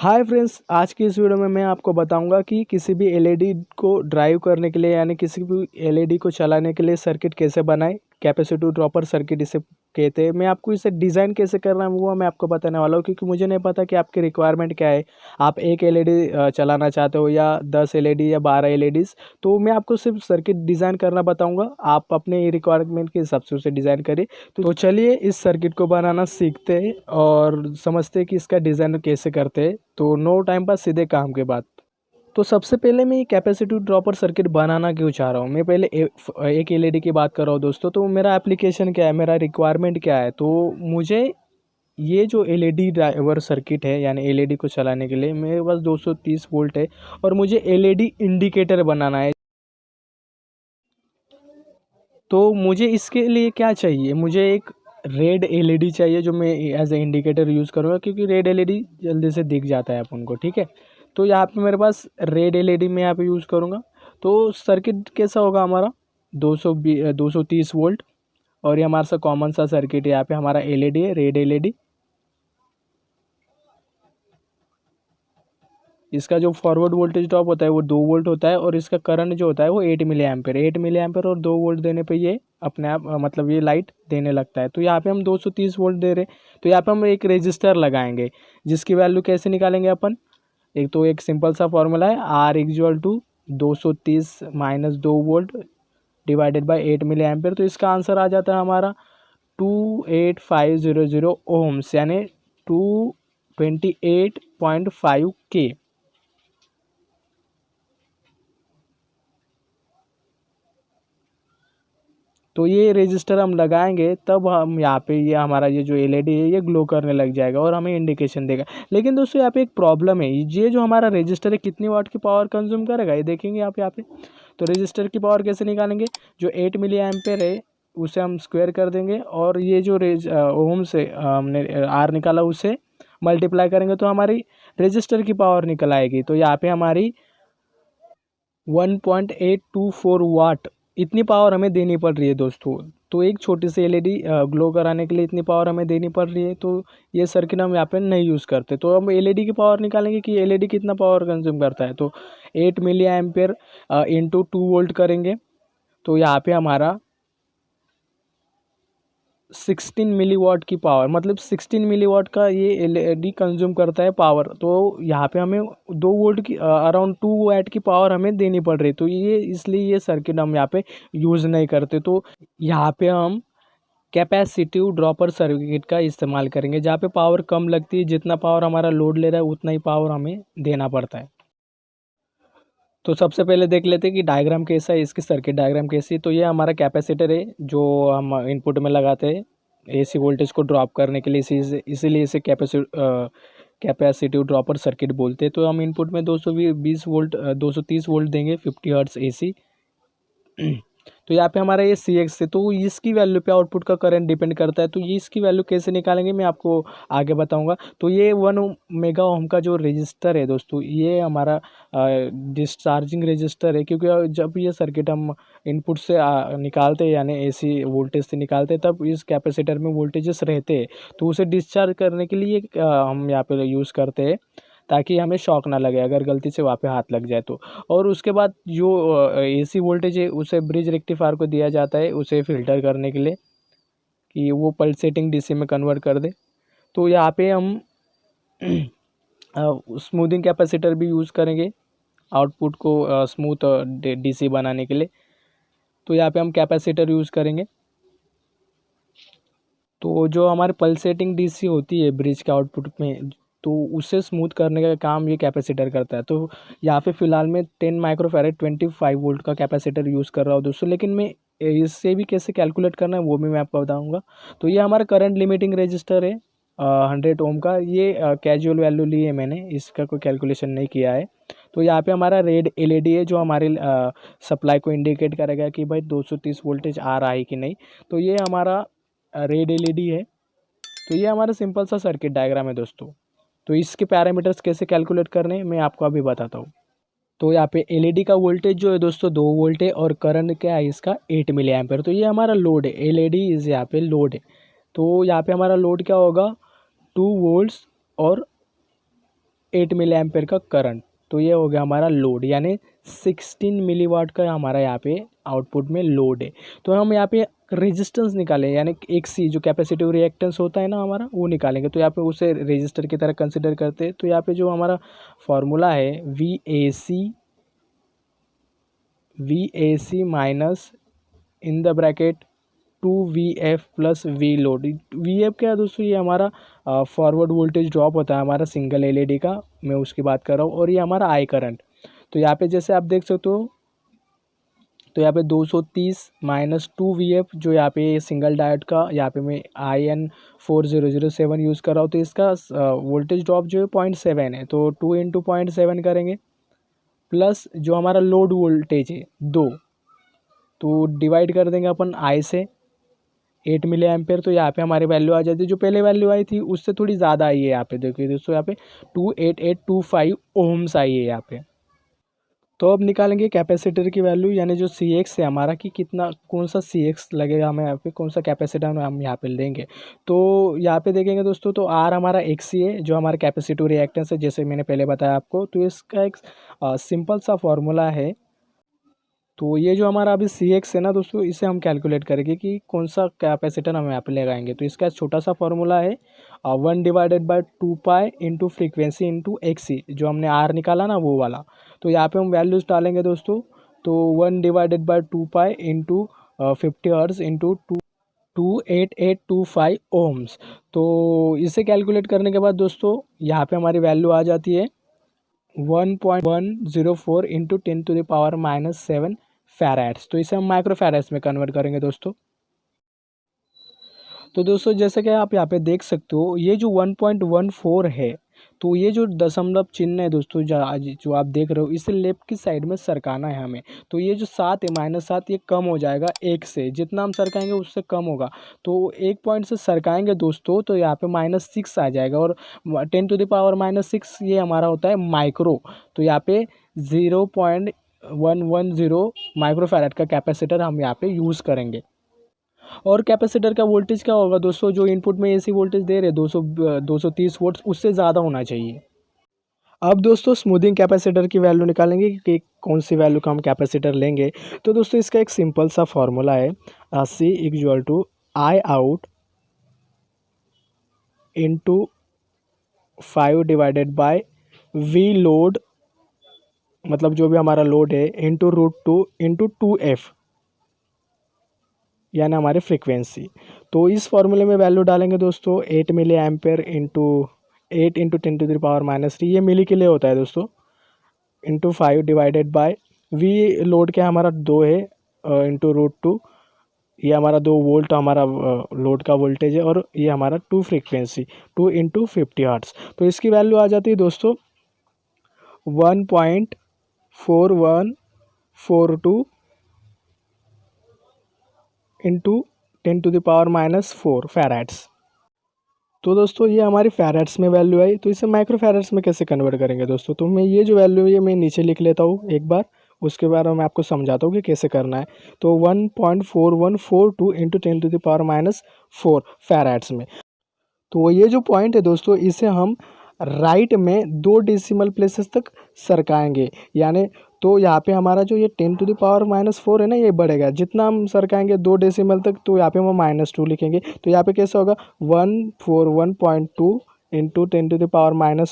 Hi friends, आज की इस वीडियो में मैं आपको बताऊंगा कि किसी भी एलईडी को ड्राइव करने के लिए यानी किसी भी एलईडी को चलाने के लिए सर्किट कैसे बनाएं। कैपेसिटिव ड्रॉपर सर्किट इसे कहते हैं। मैं आपको इसे डिज़ाइन कैसे करना है वो मैं आपको बताने वाला हूँ, क्योंकि मुझे नहीं पता कि आपकी रिक्वायरमेंट क्या है। आप एक एलईडी चलाना चाहते हो या 10 एलईडी या 12 एलईडीज़, तो मैं आपको सिर्फ सर्किट डिज़ाइन करना बताऊँगा। आप अपने रिक्वायरमेंट के हिसाब से उसे डिज़ाइन करिए। तो चलिए इस सर्किट को बनाना सीखते हैं और समझते हैं कि इसका डिज़ाइन कैसे करते हैं। तो नो टाइम पास, सीधे काम के बाद। तो सबसे पहले मैं ये कैपेसिटिव ड्रॉपर सर्किट बनाना क्यों चाह रहा हूँ। मैं पहले एक एलईडी की बात कर रहा हूँ दोस्तों। तो मेरा एप्लीकेशन क्या है, मेरा रिक्वायरमेंट क्या है। तो मुझे ये जो एलईडी ड्राइवर सर्किट है यानी एलईडी को चलाने के लिए मेरे पास 230 वोल्ट है और मुझे एलईडी इंडिकेटर बनाना है। तो मुझे इसके लिए क्या चाहिए, मुझे एक रेड एलईडी चाहिए जो मैं एज ए इंडिकेटर यूज़ करूँगा, क्योंकि रेड एलईडी जल्दी से दिख जाता है अपन को। ठीक है, तो यहाँ पे मेरे पास रेड एलईडी मैं यहाँ पे यूज़ करूँगा। तो सर्किट कैसा होगा हमारा 230 वोल्ट, और ये हमारा सा कॉमन सा सर्किट है। यहाँ पे हमारा एलईडी है, रेड एलईडी। इसका जो फॉरवर्ड वोल्टेज ड्रॉप होता है वो 2 वोल्ट होता है, और इसका करंट जो होता है वो 8 मिली एम्पेयर और 2 वोल्ट देने पे ये अपने आप मतलब ये लाइट देने लगता है। तो यहाँ पे हम 230 वोल्ट दे रहे हैं। तो यहाँ पे हम एक रेजिस्टर लगाएंगे जिसकी वैल्यू कैसे निकालेंगे अपन। एक सिंपल सा फॉर्मूला है, R equal to 230 minus 2 volt divided by 8 milli ampere. तो इसका आंसर आ जाता है हमारा 28500 ओम्स, यानी 228.5 के। तो ये रजिस्टर हम लगाएंगे तब हम यहाँ पे ये हमारा ये जो एलईडी है ये ग्लो करने लग जाएगा और हमें इंडिकेशन देगा। लेकिन दोस्तों यहाँ पे एक प्रॉब्लम है, ये जो हमारा रजिस्टर है कितनी वाट की पावर कंज्यूम करेगा ये देखेंगे आप यहाँ पे। तो रजिस्टर की पावर कैसे निकालेंगे, जो 8 मिली एम्पेयर है उसे हम स्क्वायर कर देंगे, और ये जो ओम से हमने आर निकाला उसे मल्टीप्लाई करेंगे तो हमारी रजिस्टर की पावर निकल आएगी। तो यहाँ पे हमारी 1.824 वाट इतनी पावर हमें देनी पड़ रही है दोस्तों। तो एक छोटी सी एलईडी ग्लो कराने के लिए इतनी पावर हमें देनी पड़ रही है। तो ये सर्किट हम यहाँ पे नहीं यूज़ करते। तो हम एलईडी की पावर निकालेंगे कि एलईडी कितना पावर कंज्यूम करता है। तो 8 मिली एम्पेयर इंटू 2 वोल्ट करेंगे तो यहाँ पे हमारा 16 मिली वाट की पावर, मतलब 16 मिली वाट का ये एलईडी कंज्यूम करता है पावर। तो यहाँ पे हमें 2 वोल्ट की अराउंड 2 वाट की पावर हमें देनी पड़ रही है। तो ये इसलिए ये सर्किट हम यहाँ पे यूज़ नहीं करते। तो यहाँ पे हम कैपेसिटिव ड्रॉपर सर्किट का इस्तेमाल करेंगे, जहाँ पे पावर कम लगती है। जितना पावर हमारा लोड ले रहा है उतना ही पावर हमें देना पड़ता है। तो सबसे पहले देख लेते हैं कि डायग्राम कैसा है, इसकी सर्किट डायग्राम कैसी है। तो ये हमारा कैपेसिटर है जो हम इनपुट में लगाते हैं एसी वोल्टेज को ड्रॉप करने के लिए, इसीलिए इसे कैपेसिटिव ड्रॉपर सर्किट बोलते हैं। तो हम इनपुट में 220 वोल्ट 230 वोल्ट देंगे 50 हर्ट्ज एसी। तो यहाँ पे हमारा ये सी एक्स है, तो इसकी वैल्यू पे आउटपुट का करंट डिपेंड करता है। तो ये इसकी वैल्यू कैसे निकालेंगे मैं आपको आगे बताऊंगा। तो ये 1 मेगा ओम का जो रजिस्टर है दोस्तों, ये हमारा डिस्चार्जिंग रजिस्टर है, क्योंकि जब ये सर्किट हम इनपुट से निकालते हैं यानी एसी वोल्टेज से निकालते हैं तब इस कैपेसिटर में वोल्टेजेस रहते हैं। तो उसे डिस्चार्ज करने के लिए हम यहाँ पे यूज़ करते हैं, ताकि हमें शॉक ना लगे अगर गलती से वहाँ पे हाथ लग जाए तो। और उसके बाद जो एसी वोल्टेज है उसे ब्रिज रेक्टिफायर को दिया जाता है उसे फ़िल्टर करने के लिए, कि वो पल्सेटिंग डीसी में कन्वर्ट कर दे। तो यहाँ पे हम स्मूथिंग कैपेसिटर भी यूज़ करेंगे आउटपुट को स्मूथ डीसी बनाने के लिए। तो यहाँ पे हम कैपेसिटर यूज़ करेंगे। तो जो हमारे पल्सेटिंग डीसी होती है ब्रिज के आउटपुट में, तो उसे स्मूथ करने का काम ये कैपेसिटर करता है। तो यहाँ पे फ़िलहाल मैं 10 माइक्रोफैरेड 25 वोल्ट का कैपेसिटर यूज़ कर रहा हूँ दोस्तों, लेकिन मैं इससे भी कैसे कैलकुलेट करना है वो भी मैं आपको बताऊँगा। तो ये हमारा करंट लिमिटिंग रजिस्टर है 100 ओम का। ये कैजुअल वैल्यू ली है मैंने, इसका कोई कैलकुलेशन नहीं किया है। तो यहाँ पे हमारा रेड एलईडी है जो हमारे सप्लाई को इंडिकेट करेगा कि भाई 230 वोल्टेज आ रहा है कि नहीं। तो ये हमारा रेड एलईडी है। तो ये हमारा सिंपल सा सर्किट डायग्राम है दोस्तों। तो इसके पैरामीटर्स कैसे कैलकुलेट करने हैं मैं आपको अभी बताता हूँ। तो यहाँ पे एलईडी का वोल्टेज जो है दोस्तों 2 वोल्ट है, और करंट क्या है इसका 8 मिली एम्पेयर। तो ये हमारा लोड है, एलईडी इज यहाँ पे लोड है। तो यहाँ पे हमारा लोड क्या होगा 2 वोल्ट्स और 8 मिली एम्पेयर का करंट। तो ये हो गया हमारा लोड, यानी 16 मिली वाट का हमारा यहाँ पे आउटपुट में लोड है। तो हम यहाँ पे रेजिस्टेंस निकालें, यानी एक सी जो कैपेसिटिव रिएक्टेंस होता है ना हमारा, वो निकालेंगे। तो यहाँ पे उसे रेजिस्टर की तरह कंसिडर करते हैं। तो यहाँ पे जो हमारा फॉर्मूला है V A C minus in the bracket 2VF plus V load. V F क्या है दोस्तों, ये हमारा फॉरवर्ड वोल्टेज ड्रॉप होता है हमारा सिंगल एलईडी का, मैं उसकी बात कर रहा हूँ। और ये हमारा आई करंट। तो यहाँ पे जैसे आप देख सकते हो, तो यहाँ पे 230 माइनस 2VF जो यहाँ पे सिंगल डायोड का, यहाँ पे मैं IN4007 यूज़ कर रहा हूँ। तो इसका वोल्टेज ड्रॉप जो है 0.7 है। तो 2 इंटू 0.7 करेंगे, प्लस जो हमारा लोड वोल्टेज है 2, तो डिवाइड कर देंगे अपन आई से 8 मिली एम्पेयर। तो यहाँ पे हमारी वैल्यू आ जाती है, जो पहले वैल्यू आई थी उससे थोड़ी ज़्यादा आई है। यहाँ पे देखिए दोस्तों, यहाँ पे 28825 ओम्स आई है यहाँ पे। तो अब निकालेंगे कैपेसिटर की वैल्यू, यानी जो सी एक्स है हमारा, कि कितना, कौन सा सी एक्स लगेगा हमें यहाँ पे, कौन सा कैपेसिटर हम यहाँ पे लेंगे। तो यहाँ पे देखेंगे दोस्तों, तो आर हमारा एक्स सी है, जो हमारा कैपेसिटिव रिएक्टेंस है, जैसे मैंने पहले बताया आपको। तो इसका एक सिंपल सा फॉर्मूला है। तो ये जो हमारा अभी सी एक्स है ना दोस्तों, इसे हम कैलकुलेट करेंगे कि कौन सा कैपेसिटर हम यहाँ पे लगाएंगे। तो इसका छोटा सा फॉर्मूला है 1/2 pi into frequency into X C, जो हमने आर निकाला ना वो वाला। तो यहाँ पे हम वैल्यूज़ डालेंगे दोस्तों। तो 1/2 pi into 50 hertz into 28825 ohms. तो इसे कैलकुलेट करने के बाद दोस्तों, यहाँ पे हमारी वैल्यू आ जाती है 1.104 इंटू 10⁻⁻7 फैराड्स। तो इसे हम माइक्रो फैराड्स में कन्वर्ट करेंगे दोस्तों। तो दोस्तों जैसे कि आप यहाँ पे देख सकते हो, ये जो 1.14 है, तो ये जो दशमलव चिन्ह है दोस्तों, जो आप देख रहे हो, इसे लेफ्ट की साइड में सरकाना है हमें। तो ये जो 7 है, -7, ये कम हो जाएगा 1 से। जितना हम सरकाएंगे उससे कम होगा। तो 1 पॉइंट से सरकाएंगे दोस्तों, तो यहाँ पे -6 आ जाएगा। और 10⁻⁻6 ये हमारा होता है माइक्रो। तो यहाँ पे 0.110 माइक्रोफैराड का कैपेसिटर हम यहाँ पे यूज़ करेंगे। और कैपेसिटर का वोल्टेज क्या होगा दोस्तों, जो इनपुट में एसी वोल्टेज दे रहे 230 वोल्ट, उससे ज़्यादा होना चाहिए। अब दोस्तों स्मूथिंग कैपेसिटर की वैल्यू निकालेंगे कि कौन सी वैल्यू का हम कैपेसिटर लेंगे। तो दोस्तों इसका एक सिंपल सा फॉर्मूला है, C = I out into 5 divided bye V load, मतलब जो भी हमारा लोड है, इंटू √2 इंटू 2F, यानी हमारी फ्रीक्वेंसी। तो इस फॉर्मूले में वैल्यू डालेंगे दोस्तों 8 मिली एम्पेयर इंटू 8 इंटू 10⁻⁻3, ये मिली के लिए होता है दोस्तों, into 5 divided by V load क्या हमारा 2 है, इंटू √2, ये हमारा 2 वोल्ट हमारा लोड का वोल्टेज है। और ये हमारा 2 फ्रीक्वेंसी 2 इंटू 50 हर्ट्स। तो इसकी वैल्यू आ जाती है दोस्तों 1.4142 इंटू 10⁻⁻4 फैराड्स। तो दोस्तों ये हमारी फैराड्स में वैल्यू आई। तो इसे माइक्रो फैराड्स में कैसे कन्वर्ट करेंगे दोस्तों, तो मैं ये जो वैल्यू है मैं नीचे लिख लेता हूँ एक बार, उसके बाद मैं आपको समझाता हूँ कि कैसे करना है। तो 1.4142 इंटू 10⁻⁴ फैराड्स में। तो ये जो पॉइंट है दोस्तों, इसे हम राइट में 2 डेसिमल प्लेसेस तक सरकाएंगे, यानी तो यहाँ पे हमारा जो ये 10⁻⁴ है ना, ये बढ़ेगा जितना हम सरकाएंगे 2 डेसिमल तक। तो यहाँ पे हम -2 लिखेंगे। तो यहाँ पे कैसे होगा 141.2 इंटू 10⁻⁴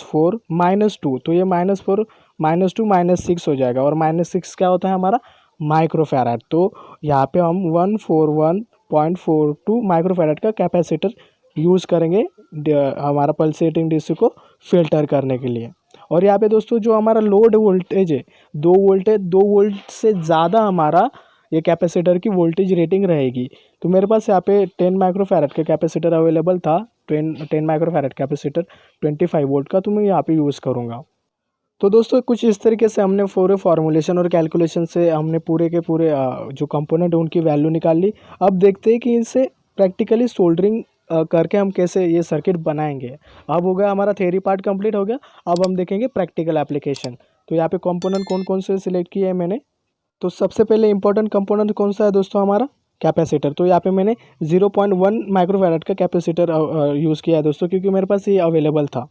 -2। तो ये -4 -2 -6 हो जाएगा। और -6 क्या होता है हमारा माइक्रोफैराड। तो यहाँ पे हम 141.42 माइक्रोफैराड का कैपेसिटर यूज़ करेंगे हमारा पल्सेटिंग डीसी को फिल्टर करने के लिए। और यहाँ पे दोस्तों जो हमारा लोड वोल्टेज है 2 वोल्ट है, 2 वोल्ट से ज़्यादा हमारा ये कैपेसिटर की वोल्टेज रेटिंग रहेगी। तो मेरे पास यहाँ पे 10 माइक्रोफैराड का कैपेसिटर अवेलेबल था, 10 माइक्रोफैराड कैपेसिटर 25 वोल्ट का, तो मैं यहाँ पे यूज़ करूँगा। तो दोस्तों कुछ इस तरीके से हमने पूरे फॉर्मुलेशन और कैलकुलेशन से हमने पूरे के पूरे जो कंपोनेंट है उनकी वैल्यू निकाल ली। अब देखते हैं कि इनसे प्रैक्टिकली सोल्डरिंग करके हम कैसे ये सर्किट बनाएंगे। अब हो गया हमारा थ्योरी पार्ट कंप्लीट हो गया। अब हम देखेंगे प्रैक्टिकल एप्लीकेशन। तो यहाँ पे कंपोनेंट कौन कौन से सिलेक्ट किए हैं मैंने। तो सबसे पहले इंपॉर्टेंट कंपोनेंट कौन सा है दोस्तों, हमारा कैपेसिटर। तो यहाँ पे मैंने 0.1 माइक्रोफैराड का कैपेसिटर यूज़ किया है दोस्तों, क्योंकि मेरे पास ये अवेलेबल था।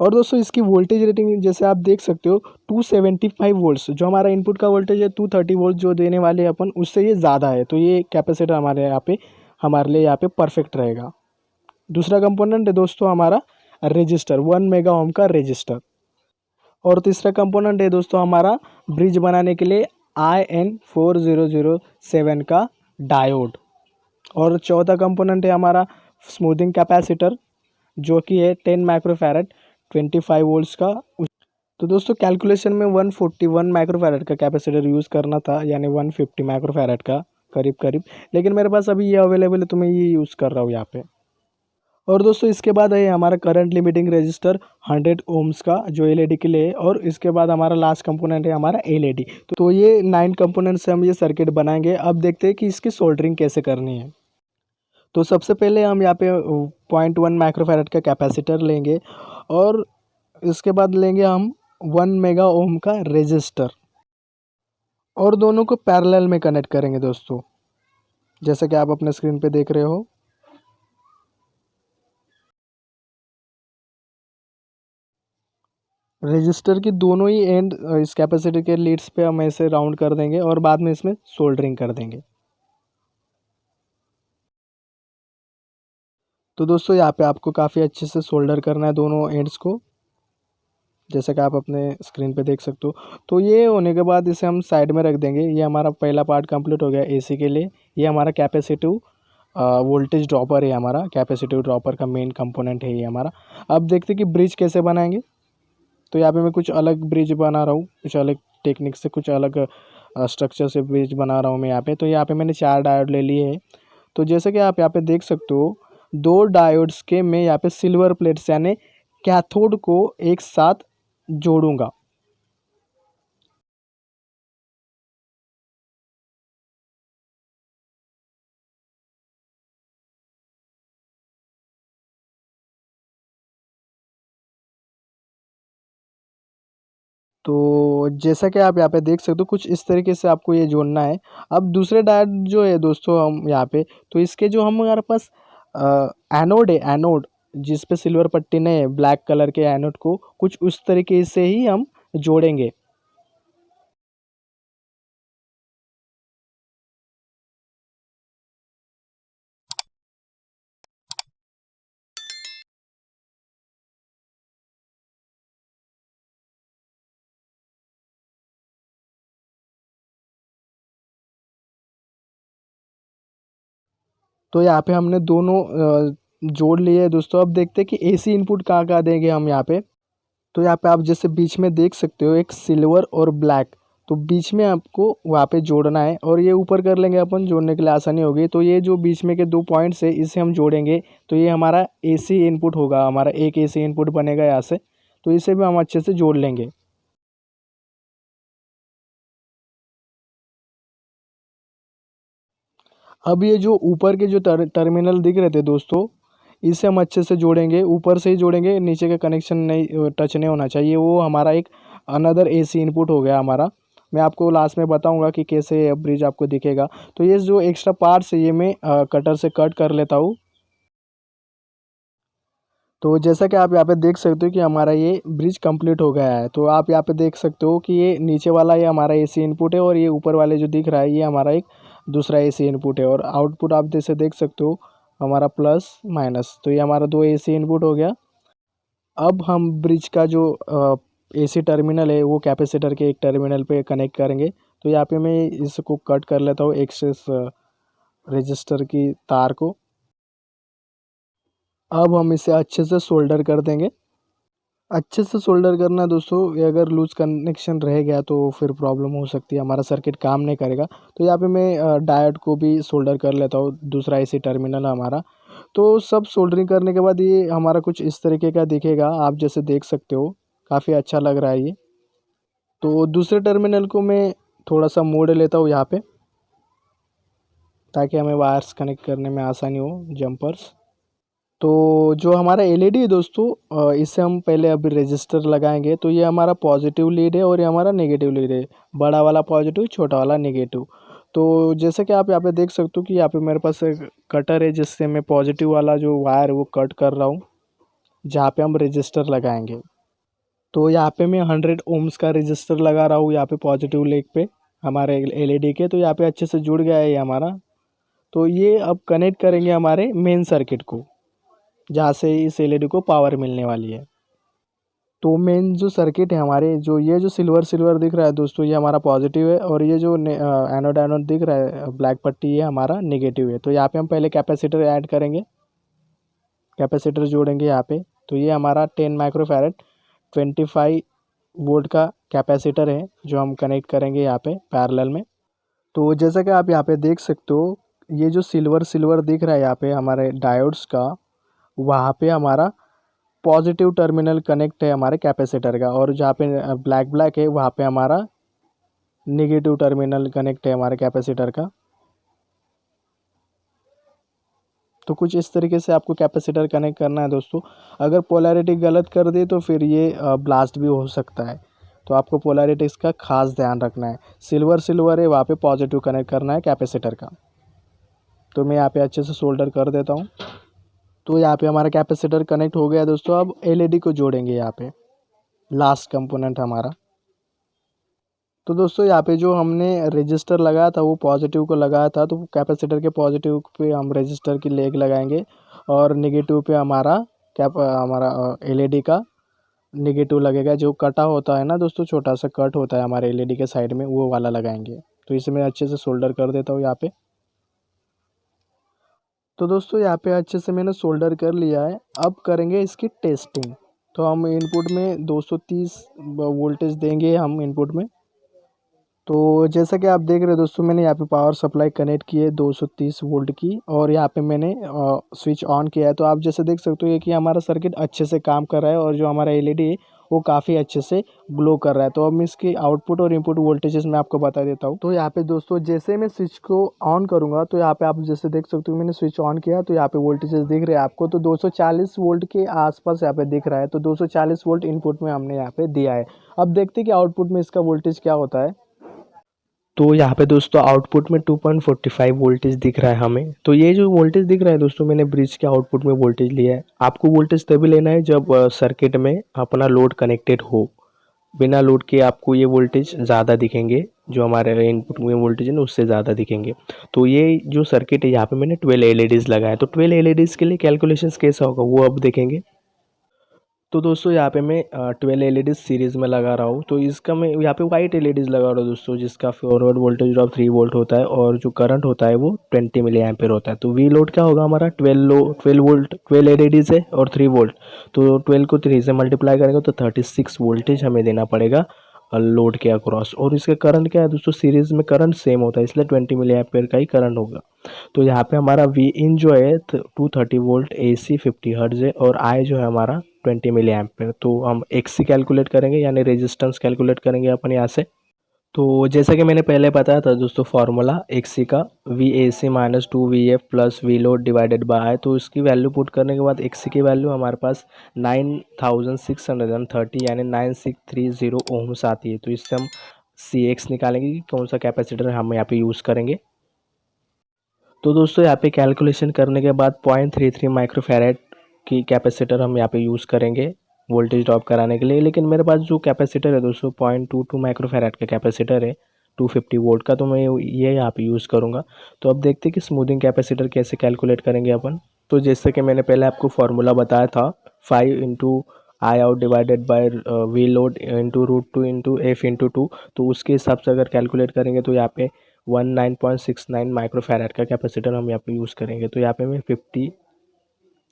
और दोस्तों इसकी वोल्टेज रेटिंग जैसे आप देख सकते हो 275 वोल्ट्स, जो हमारा इनपुट का वोल्टेज है 230 वोल्ट जो देने वाले हैं अपन, उससे ये ज़्यादा है। तो ये कैपेसिटर हमारे लिए यहाँ पे परफेक्ट रहेगा। दूसरा कंपोनेंट है दोस्तों हमारा रजिस्टर, 1 मेगा ओम का रजिस्टर। और तीसरा कंपोनेंट है दोस्तों हमारा ब्रिज बनाने के लिए IN4007 का डायोड। और चौथा कंपोनेंट है हमारा स्मूथिंग कैपेसिटर, जो कि है 10 माइक्रोफैरड 25 वोल्ट्स का। तो दोस्तों कैलकुलेशन में 141 माइक्रोफैरड का कैपेसिटर यूज़ करना था, यानी 150 माइक्रोफैरड का करीब करीब, लेकिन मेरे पास अभी ये अवेलेबल है तो मैं ये यूज़ कर रहा हूँ यहाँ पे। और दोस्तों इसके बाद है हमारा करंट लिमिटिंग रजिस्टर 100 ओम्स का, जो एलईडी के लिए है। और इसके बाद हमारा लास्ट कंपोनेंट है हमारा एलईडी। तो ये 9 कंपोनेंट से हम ये सर्किट बनाएंगे। अब देखते हैं कि इसकी सोल्डरिंग कैसे करनी है। तो सबसे पहले हम यहाँ पे 0.1 माइक्रोफैरड का कैपेसिटर लेंगे, और इसके बाद लेंगे हम 1 मेगा ओम का रेजिस्टर, और दोनों को पैरेलल में कनेक्ट करेंगे दोस्तों, जैसा कि आप अपने स्क्रीन पे देख रहे हो। रजिस्टर की दोनों ही एंड इस कैपेसिटर के लीड्स पे हम ऐसे राउंड कर देंगे, और बाद में इसमें सोल्डरिंग कर देंगे। तो दोस्तों यहाँ पे आपको काफ़ी अच्छे से सोल्डर करना है दोनों एंड्स को, जैसा कि आप अपने स्क्रीन पे देख सकते हो। तो ये होने के बाद इसे हम साइड में रख देंगे। ये हमारा पहला पार्ट कंप्लीट हो गया एसी के लिए। ये हमारा कैपेसिटिव वोल्टेज ड्रॉपर है, हमारा कैपेसिटिव ड्रॉपर का मेन कंपोनेंट है ये हमारा। अब देखते हैं कि ब्रिज कैसे बनाएंगे। तो यहाँ पे मैं कुछ अलग ब्रिज बना रहा हूँ, कुछ अलग टेक्निक से, कुछ अलग स्ट्रक्चर से ब्रिज बना रहा हूँ मैं यहाँ पे। तो यहाँ पे मैंने 4 डायोड ले लिए हैं। तो जैसे कि आप यहाँ पे देख सकते हो, 2 डायोड्स के मैं यहाँ पे सिल्वर प्लेट्स यानी कैथोड को एक साथ जोड़ूंगा। तो जैसा कि आप यहाँ पे देख सकते हो, कुछ इस तरीके से आपको ये जोड़ना है। अब दूसरे डायोड जो है दोस्तों हम यहाँ पे, तो इसके जो हमारे पास एनोड है, एनोड जिस पे सिल्वर पट्टी नहीं है, ब्लैक कलर के एनोड को कुछ उस तरीके से ही हम जोड़ेंगे। तो यहाँ पे हमने दोनों जोड़ लिए हैं दोस्तों। अब देखते हैं कि एसी इनपुट कहाँ कहाँ देंगे हम यहाँ पे। तो यहाँ पे आप जैसे बीच में देख सकते हो एक सिल्वर और ब्लैक, तो बीच में आपको वहाँ पे जोड़ना है, और ये ऊपर कर लेंगे अपन, जोड़ने के लिए आसानी होगी। तो ये जो बीच में के 2 पॉइंट्स है इसे हम जोड़ेंगे, तो ये हमारा एसी इनपुट होगा, हमारा एक एसी इनपुट बनेगा यहाँ से। तो इसे भी हम अच्छे से जोड़ लेंगे। अब ये जो ऊपर के जो टर्मिनल दिख रहे थे दोस्तों, इसे हम अच्छे से जोड़ेंगे, ऊपर से ही जोड़ेंगे, नीचे का कनेक्शन नहीं टच नहीं होना चाहिए। वो हमारा एक अनदर एसी इनपुट हो गया हमारा। मैं आपको लास्ट में बताऊंगा कि कैसे ब्रिज आपको दिखेगा। तो ये जो एक्स्ट्रा पार्ट्स है ये मैं कटर से कट कर लेता हूँ। तो जैसा कि आप यहाँ पे देख सकते हो कि हमारा ये ब्रिज कंप्लीट हो गया है। तो आप यहाँ पे देख सकते हो कि ये नीचे वाला ये हमारा एसी इनपुट है, और ये ऊपर वाले जो दिख रहा है ये हमारा एक दूसरा एसी इनपुट है। और आउटपुट आप जैसे देख सकते हो हमारा प्लस माइनस, तो ये हमारा 2 एसी इनपुट हो गया। अब हम ब्रिज का जो एसी टर्मिनल है वो कैपेसिटर के एक टर्मिनल पे कनेक्ट करेंगे। तो यहाँ पे मैं इसको कट कर लेता हूँ एक्सेस रजिस्टर की तार को। अब हम इसे अच्छे से सोल्डर कर देंगे। अच्छे से सोल्डर करना है दोस्तों, ये अगर लूज कनेक्शन रह गया तो फिर प्रॉब्लम हो सकती है, हमारा सर्किट काम नहीं करेगा। तो यहाँ पे मैं डायोड को भी सोल्डर कर लेता हूँ, दूसरा एसी टर्मिनल है हमारा। तो सब सोल्डरिंग करने के बाद ये हमारा कुछ इस तरीके का दिखेगा, आप जैसे देख सकते हो, काफ़ी अच्छा लग रहा है ये। तो दूसरे टर्मिनल को मैं थोड़ा सा मोड़ लेता हूँ यहाँ पे, ताकि हमें वायर्स कनेक्ट करने में आसानी हो, जंपर्स। तो जो हमारा एलईडी है दोस्तों, इसे हम पहले अभी रजिस्टर लगाएंगे। तो ये हमारा पॉजिटिव लीड है और ये हमारा नेगेटिव लीड है, बड़ा वाला पॉजिटिव, छोटा वाला नेगेटिव। तो जैसे कि आप यहाँ पे देख सकते हो कि यहाँ पे मेरे पास एक कटर है, जिससे मैं पॉजिटिव वाला जो वायर है वो कट कर रहा हूँ, जहाँ पे हम रजिस्टर लगाएंगे। तो यहाँ पे मैं 100 ओम्स का रजिस्टर लगा रहा हूँ यहाँ पे पॉजिटिव लेग पे हमारे एलईडी के। तो यहाँ पे अच्छे से जुड़ गया है ये हमारा। तो ये अब कनेक्ट करेंगे हमारे मेन सर्किट को, जहाँ से इस एलईडी को पावर मिलने वाली है। तो मेन जो सर्किट है हमारे, जो ये जो सिल्वर सिल्वर दिख रहा है दोस्तों, ये हमारा पॉजिटिव है, और ये जो एनोड एनोड दिख रहा है ब्लैक पट्टी, ये हमारा नेगेटिव है। तो यहाँ पे हम पहले कैपेसिटर ऐड करेंगे, कैपेसिटर जोड़ेंगे यहाँ पे। तो ये हमारा 10 माइक्रोफैरड 25 वोल्ट का कैपेसिटर है जो हम कनेक्ट करेंगे यहाँ पे पैरेलल में। तो जैसा कि आप यहाँ पे देख सकते हो, ये जो सिल्वर सिल्वर दिख रहा है यहाँ पे हमारे डायोड्स का, वहाँ पे हमारा पॉजिटिव टर्मिनल कनेक्ट है हमारे कैपेसिटर का, और जहाँ पे ब्लैक ब्लैक है वहाँ पे हमारा नेगेटिव टर्मिनल कनेक्ट है हमारे कैपेसिटर का। तो कुछ इस तरीके से आपको कैपेसिटर कनेक्ट करना है दोस्तों। अगर पोलैरिटी गलत कर दे तो फिर ये ब्लास्ट भी हो सकता है। तो आपको पोलैरिटी इसका खास ध्यान रखना है। सिल्वर सिल्वर है वहाँ पे पॉजिटिव कनेक्ट करना है कैपेसिटर का। तो मैं यहाँ पे अच्छे से सोल्डर कर देता हूँ। तो यहाँ पे हमारा कैपेसिटर कनेक्ट हो गया दोस्तों। अब एलईडी को जोड़ेंगे यहाँ पे, लास्ट कंपोनेंट हमारा। तो दोस्तों यहाँ पे जो हमने रजिस्टर लगाया था वो पॉजिटिव को लगाया था, तो कैपेसिटर के पॉजिटिव पे हम रजिस्टर की लेग लगाएंगे, और नेगेटिव पे हमारा एलईडी का नेगेटिव लगेगा। जो कटा होता है ना दोस्तों, छोटा सा कट होता है हमारे एलईडी के साइड में, वो वाला लगाएंगे। तो इसे मैं अच्छे से सोल्डर कर देता हूँ यहाँ पे। तो दोस्तों यहाँ पे अच्छे से मैंने सोल्डर कर लिया है। अब करेंगे इसकी टेस्टिंग। तो हम इनपुट में 230 वोल्टेज देंगे हम इनपुट में। तो जैसा कि आप देख रहे हो दोस्तों, मैंने यहाँ पे पावर सप्लाई कनेक्ट की है 230 वोल्ट की, और यहाँ पे मैंने स्विच ऑन किया है। तो आप जैसे देख सकते हो ये कि हमारा सर्किट अच्छे से काम कर रहा है, और जो हमारा एलईडी है वो काफ़ी अच्छे से ग्लो कर रहा है। तो अब मैं इसकी आउटपुट और इनपुट वोल्टेजेस मैं आपको बता देता हूँ। तो यहाँ पे दोस्तों जैसे मैं स्विच को ऑन करूँगा, तो यहाँ पे आप जैसे देख सकते हो मैंने स्विच ऑन किया, तो यहाँ पे वोल्टेजेस दिख रहे हैं आपको। तो 240 वोल्ट के आसपास यहाँ पे दिख रहा है। तो 240 वोल्ट इनपुट में हमने यहाँ पे दिया है। अब देखते हैं कि आउटपुट में इसका वोल्टेज क्या होता है। तो यहाँ पे दोस्तों आउटपुट में 2.45 वोल्टेज दिख रहा है हमें। तो ये जो वोल्टेज दिख रहा है दोस्तों, मैंने ब्रिज के आउटपुट में वोल्टेज लिया है। आपको वोल्टेज तभी लेना है जब सर्किट में अपना लोड कनेक्टेड हो। बिना लोड के आपको ये वोल्टेज ज़्यादा दिखेंगे, जो हमारे इनपुट में वोल्टेज है ना उससे ज़्यादा दिखेंगे। तो ये जो सर्किट है यहाँ पे मैंने 12 एलईडीज़ लगाया है। तो 12 एलईडीज़ के लिए कैलकुलेशंस कैसा होगा वो अब देखेंगे। तो दोस्तों यहाँ पे मैं 12 एलईडीज सीरीज़ में लगा रहा हूँ। तो इसका मैं यहाँ पे वाइट एलईडीज लगा रहा हूँ दोस्तों, जिसका फॉरवर्ड वोल्टेज ड्रॉप 3 वोल्ट होता है, और जो करंट होता है वो 20 मिली एम्पेयर होता है। तो वी लोड क्या होगा हमारा 12 वोल्ट, 12 एलईडीज है और 3 वोल्ट। तो 12 को 3 से मल्टीप्लाई करेंगे तो 36 वोल्टेज हमें देना पड़ेगा लोड के अक्रॉस। और इसका करंट क्या है दोस्तों, सीरीज़ में करंट सेम होता है, इसलिए 20 मिली एम्पेयर का ही करंट होगा। तो यहाँ पे हमारा वी इन जो है 230 वोल्ट AC 50 हर्ट्ज है, और आई जो है हमारा 20 मिली एम्पेयर। तो हम XC कैलकुलेट करेंगे, यानी रेजिस्टेंस कैलकुलेट करेंगे अपन यहाँ से। तो जैसा कि मैंने पहले बताया था दोस्तों फॉर्मूला XC का, VAC minus 2VF plus V load divided by. तो इसकी वैल्यू पुट करने के बाद XC की वैल्यू हमारे पास 9630 यानी 9630 ओम्स आती है। तो इससे हम CX निकालेंगे कि कौन सा कैपेसिटर हम यहाँ पे यूज़ करेंगे। तो दोस्तों यहाँ पे कैलकुलेशन करने के बाद 0.33 माइक्रोफैरेड की कैपेसिटर हम यहाँ पे यूज़ करेंगे वोल्टेज ड्रॉप कराने के लिए। लेकिन मेरे पास जो कैपेसिटर है दोस्तों 0.22 माइक्रोफैरेड का कैपेसिटर है 250 वोल्ट का, तो मैं ये यहाँ पे यूज़ करूँगा। तो अब देखते हैं कि स्मूथिंग कैपेसिटर कैसे कैलकुलेट करेंगे अपन। तो जैसे कि मैंने पहले आपको फार्मूला बताया था 5 into I out divided by V load into √2 into F into 2। तो उसके हिसाब से अगर कैलकुलेट करेंगे तो यहाँ पे 19.69 माइक्रोफैरेड का कैपेसिटर हम यहाँ पे यूज़ करेंगे। तो यहाँ पे मैं 50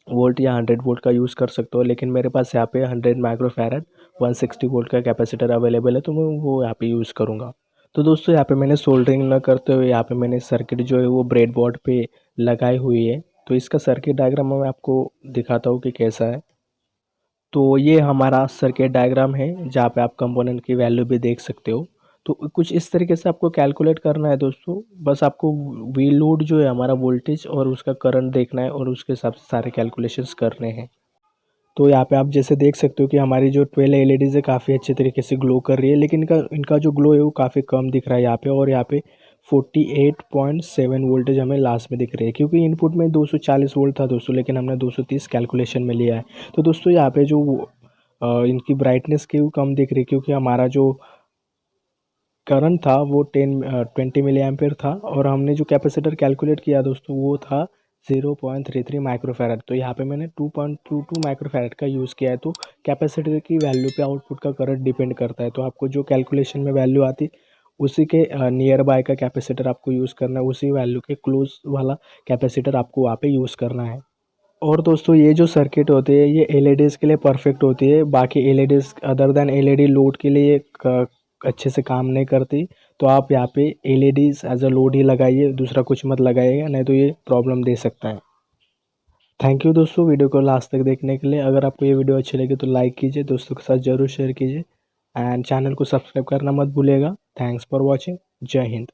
वोल्ट या 100 वोल्ट का यूज़ कर सकता हूँ, लेकिन मेरे पास यहाँ पे 100 माइक्रोफैरेड 160 वोल्ट का कैपेसिटर अवेलेबल है, तो मैं वो यहाँ पे यूज़ करूँगा। तो दोस्तों यहाँ पे मैंने सोल्डरिंग ना करते हुए यहाँ पे मैंने सर्किट जो है वो ब्रेड बोर्ड पे लगाई हुई है। तो इसका सर्किट डायग्राम मैं आपको दिखाता हूँ कि कैसा है। तो ये हमारा सर्किट डायग्राम है, जहाँ पे आप कंपोनेंट की वैल्यू भी देख सकते हो। तो कुछ इस तरीके से आपको कैलकुलेट करना है दोस्तों। बस आपको वी लोड जो है हमारा वोल्टेज और उसका करंट देखना है, और उसके हिसाब से सारे कैलकुलेशंस करने हैं। तो यहाँ पे आप जैसे देख सकते हो कि हमारी जो 12 एलईडीज़ है काफ़ी अच्छे तरीके से ग्लो कर रही है, लेकिन इनका जो ग्लो है वो काफ़ी कम दिख रहा है यहाँ पे। और यहाँ पे 48.7 वोल्टेज हमें लास्ट में दिख रही है, क्योंकि इनपुट में 240 वोल्ट था दोस्तों, लेकिन हमने 230 कैलकुलेशन में लिया है। तो दोस्तों यहाँ पे जो इनकी ब्राइटनेस क्यों कम दिख रही है, क्योंकि हमारा जो करंट था वो 20 मिली एम्पेयर था, और हमने जो कैपेसिटर कैलकुलेट किया दोस्तों वो था 0.33 माइक्रोफैरड। तो यहाँ पे मैंने 2.22 माइक्रोफैरड का यूज़ किया है। तो कैपेसिटर की वैल्यू पे आउटपुट का करंट डिपेंड करता है। तो आपको जो कैलकुलेशन में वैल्यू आती उसी के नियर बाय का कैपेसिटर आपको यूज़ करना है, उसी वैल्यू के क्लोज वाला कैपेसिटर आपको वहाँ पे यूज़ करना है। और दोस्तों ये जो सर्किट होती है ये एलईडीज़ के लिए परफेक्ट होती है, बाकी LEDs other than LED load के लिए अच्छे से काम नहीं करती। तो आप यहाँ पे एलईडीज़ एज अ लोड ही लगाइए, दूसरा कुछ मत लगाइएगा, नहीं तो ये प्रॉब्लम दे सकता है। थैंक यू दोस्तों वीडियो को लास्ट तक देखने के लिए। अगर आपको ये वीडियो अच्छी लगी तो लाइक कीजिए, दोस्तों के साथ ज़रूर शेयर कीजिए, एंड चैनल को सब्सक्राइब करना मत भूलिएगा। Thanks for watching. जय हिंद।